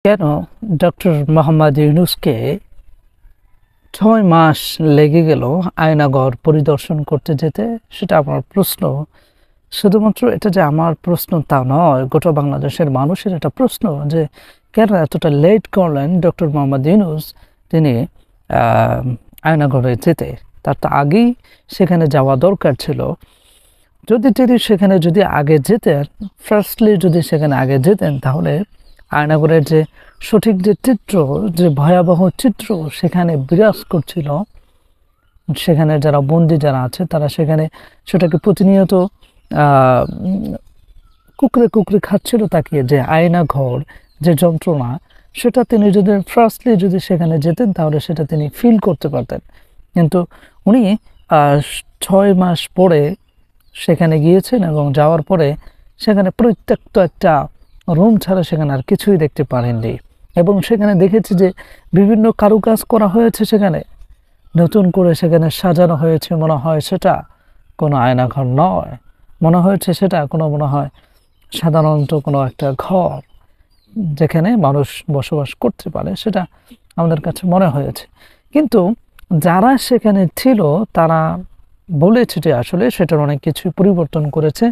কেন ডক্টর মোহাম্মদ ইউনূসকে ৬ মাস লেগে গেল আয়নাঘর পরিদর্শন করতে যেতে? সেটা আমার প্রশ্ন। শুধুমাত্র এটা যে আমার প্রশ্ন তা নয়, গোটা বাংলাদেশের মানুষের একটা প্রশ্ন যে কেন এতটা লেট করলেন ডক্টর মোহাম্মদ ইউনূস তিনি আয়নাঘরে যেতে? তার তো আগেই সেখানে যাওয়া দরকার ছিল। যদি তিনি সেখানে আগে যেতেন, ফার্স্টলি যদি সেখানে আগে যেতেন, তাহলে আয়নাঘরের যে সঠিক যে চিত্র, যে ভয়াবহ চিত্র সেখানে বিরাজ করছিল, সেখানে যারা বন্দী যারা আছে তারা সেটাকে প্রতিনিয়ত কুকরে কুকরে খাচ্ছিল তাকিয়ে, যে আয়নাঘর যে যন্ত্রণা, সেটা তিনি যদি ফার্স্টলি সেখানে যেতেন তাহলে সেটা তিনি ফিল করতে পারতেন। কিন্তু উনি ৬ মাস পরে সেখানে গিয়েছেন এবং যাওয়ার পরে সেখানে প্রত্যেকটা একটা রুম ছাড়া সেখানে আর কিছুই দেখতে পারেননি। এবং সেখানে দেখেছি যে বিভিন্ন কারুকাজ করা হয়েছে, সেখানে নতুন করে সেখানে সাজানো হয়েছে। মনে হয় সেটা কোনো আয়নাঘর নয়, মনে হয়েছে সেটা মনে হয় সাধারণত কোনো একটা ঘর যেখানে মানুষ বসবাস করতে পারে, সেটা আমাদের কাছে মনে হয়েছে। কিন্তু যারা সেখানে ছিল তারা বলেছে যে আসলে সেটার অনেক কিছু পরিবর্তন করেছে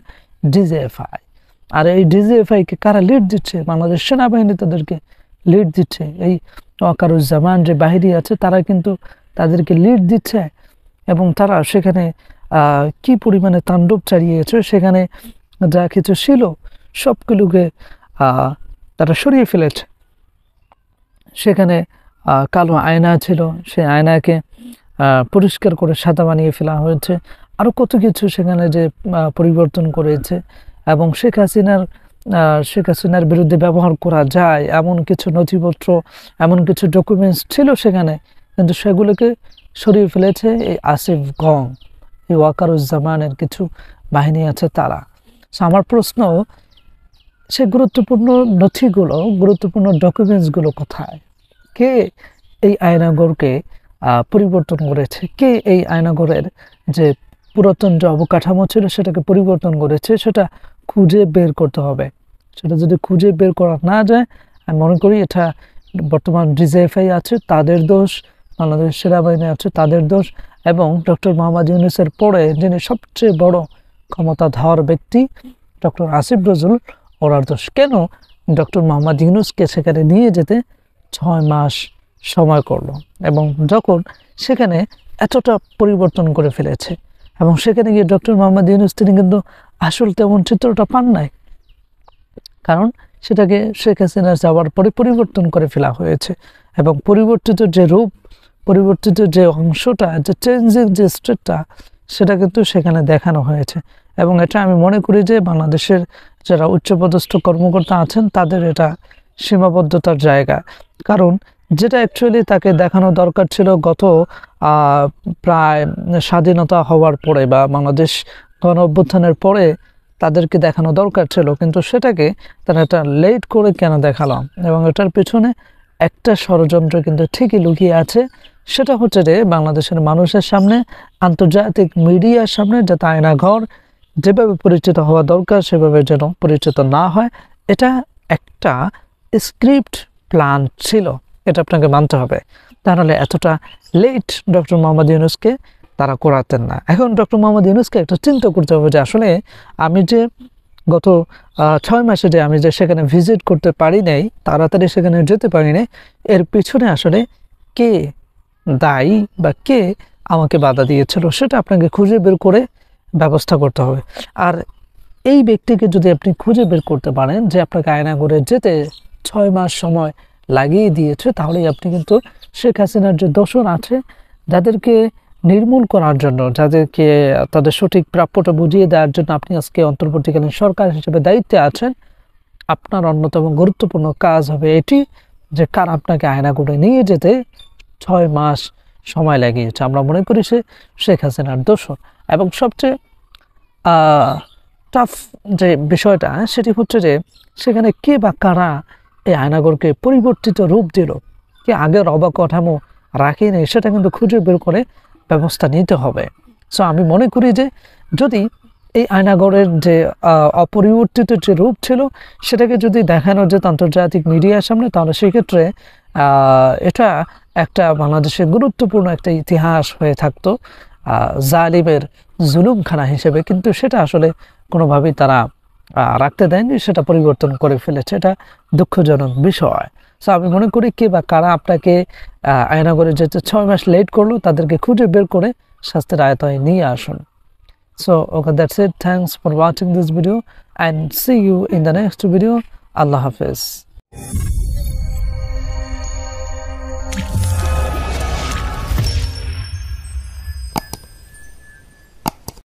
ডিজিএফআই। আর এই ডিজিএফআইকে কারা লিড দিচ্ছে? বাংলাদেশ সেনাবাহিনী তাদেরকে লিড দিচ্ছে। এই ওয়াকারুজ্জামান যে বাহিনী আছে তারা কিন্তু তাদেরকে লিড দিচ্ছে। এবং তারা সেখানে কি পরিমাণে তাণ্ডব চালিয়েছে, সেখানে যা কিছু ছিল সবগুলোকে তারা সরিয়ে ফেলেছে। সেখানে কালো আয়না ছিল, সেই আয়নাকে পরিষ্কার করে সাদা বানিয়ে ফেলা হয়েছে। আরও কত কিছু সেখানে যে পরিবর্তন করেছে। এবং শেখ হাসিনার বিরুদ্ধে ব্যবহার করা যায় এমন কিছু নথিপত্র, এমন কিছু ডকুমেন্টস ছিল সেখানে, কিন্তু সেগুলোকে সরিয়ে ফেলেছে এই আসিফ গং, এই ওয়াকারুজ্জামানের কিছু বাহিনী আছে তারা। আমার প্রশ্ন, সে গুরুত্বপূর্ণ নথিগুলো, গুরুত্বপূর্ণ ডকুমেন্টসগুলো কোথায়? কে এই আয়নাঘরকে পরিবর্তন করেছে? কে এই আয়নাঘরের যে পুরাতন যে অবকাঠামো ছিল সেটাকে পরিবর্তন করেছে? সেটা খুঁজে বের করতে হবে। সেটা যদি খুঁজে বের করা না যায়, আমি মনে করি এটা বর্তমান ডিজিএফআই আছে তাদের দোষ, বাংলাদেশ সেনাবাহিনী আছে তাদের দোষ, এবং ডক্টর মোহাম্মদ ইউনূসের পরে যিনি সবচেয়ে বড় ক্ষমতাধর ব্যক্তি ডক্টর আসিফ নজরুল, ওনার দোষ। কেন ডক্টর মোহাম্মদ ইউনূসকে সেখানে নিয়ে যেতে ৬ মাস সময় করলো? এবং যখন সেখানে এতটা পরিবর্তন করে ফেলেছে, এবং সেখানে গিয়ে ডক্টর মোহাম্মদ ইউনূস তিনি কিন্তু আসল তেমন চিত্রটা পান নাই, কারণ সেটাকে শেখ হাসিনা যাওয়ার পরে পরিবর্তন করে ফেলা হয়েছে। এবং পরিবর্তিত যে রূপ, পরিবর্তিত যে অংশটা, যে চেঞ্জিং যে স্টেটটা, সেটা কিন্তু সেখানে দেখানো হয়েছে। এবং এটা আমি মনে করি যে বাংলাদেশের যারা উচ্চপদস্থ কর্মকর্তা আছেন তাদের এটা সীমাবদ্ধতার জায়গা। কারণ যেটা অ্যাকচুয়ালি তাকে দেখানো দরকার ছিল গত প্রায় স্বাধীনতা হওয়ার পরে বা বাংলাদেশ গণ অভ্যুত্থানের পরে তাদেরকে দেখানো দরকার ছিল, কিন্তু সেটাকে তারা এটা লেট করে কেন দেখালাম? এবং এটার পেছনে একটা ষড়যন্ত্র কিন্তু ঠিকই লুকিয়ে আছে। সেটা হচ্ছে যে বাংলাদেশের মানুষের সামনে, আন্তর্জাতিক মিডিয়ার সামনে যাতে আয়নাঘর যেভাবে পরিচিত হওয়া দরকার সেভাবে যেন পরিচিত না হয়। এটা একটা স্ক্রিপ্ট প্ল্যান ছিল, এটা আপনাকে মানতে হবে। তাহলে এতটা লেট ডক্টর মোহাম্মদ ইউনূসকে তারা করাতেন না। এখন ডক্টর মোহাম্মদ ইউনূসকে একটা চিন্তা করতে হবে যে আসলে আমি যে গত ৬ মাসে যে আমি যে সেখানে ভিজিট করতে পারি নাই, তাড়াতাড়ি সেখানে যেতে পারি নাই, এর পিছনে আসলে কে দায়ী বা কে আমাকে বাধা দিয়েছিল সেটা আপনাকে খুঁজে বের করে ব্যবস্থা করতে হবে। আর এই ব্যক্তিকে যদি আপনি খুঁজে বের করতে পারেন যে আপনাকে আয়নাঘরে যেতে ৬ মাস সময় লাগিয়ে দিয়েছে, তাহলেই আপনি কিন্তু শেখ হাসিনার যে দোষর আছে যাদেরকে নির্মূল করার জন্য, যাদেরকে তাদের সঠিক প্রাপ্যটা বুঝিয়ে দেওয়ার জন্য আপনি আজকে অন্তর্বর্তীকালীন সরকার হিসেবে দায়িত্বে আছেন, আপনার অন্যতম গুরুত্বপূর্ণ কাজ হবে এটি যে কার আপনাকে আয়নাঘরে নিয়ে যেতে ৬ মাস সময় লাগিয়েছে। আমরা মনে করি সে শেখ হাসিনার দোষর। এবং সবচেয়ে টাফ যে বিষয়টা সেটি হচ্ছে যে সেখানে কে বা কারা এই আয়নাঘরকে পরিবর্তিত রূপ দিল, কে আগের অবকাঠামো রাখেনি, সেটা কিন্তু খুঁজে বের করে ব্যবস্থা নিতে হবে। সো আমি মনে করি যে যদি এই আয়নাগরের যে অপরিবর্তিত যে রূপ ছিল সেটাকে যদি দেখানো যেত আন্তর্জাতিক মিডিয়ার সামনে, তাহলে সেক্ষেত্রে এটা একটা বাংলাদেশের গুরুত্বপূর্ণ একটা ইতিহাস হয়ে থাকতো জালিমের জুলুমখানা হিসেবে। কিন্তু সেটা আসলে কোনোভাবেই তারা রাখতে দেয়নি, সেটা পরিবর্তন করে ফেলেছে। এটা দুঃখজনক বিষয়। সো আমি মনে করি কে বা কারা আপনাকে আয়নাগরে যেতে 6 মাস লেট করলো তাদেরকে খুঁজে বের করে শাস্তির আয়তায় নিয়ে আসুন। So okay, that's it. Thanks for watching this video and see you in the next video. Allah Hafiz.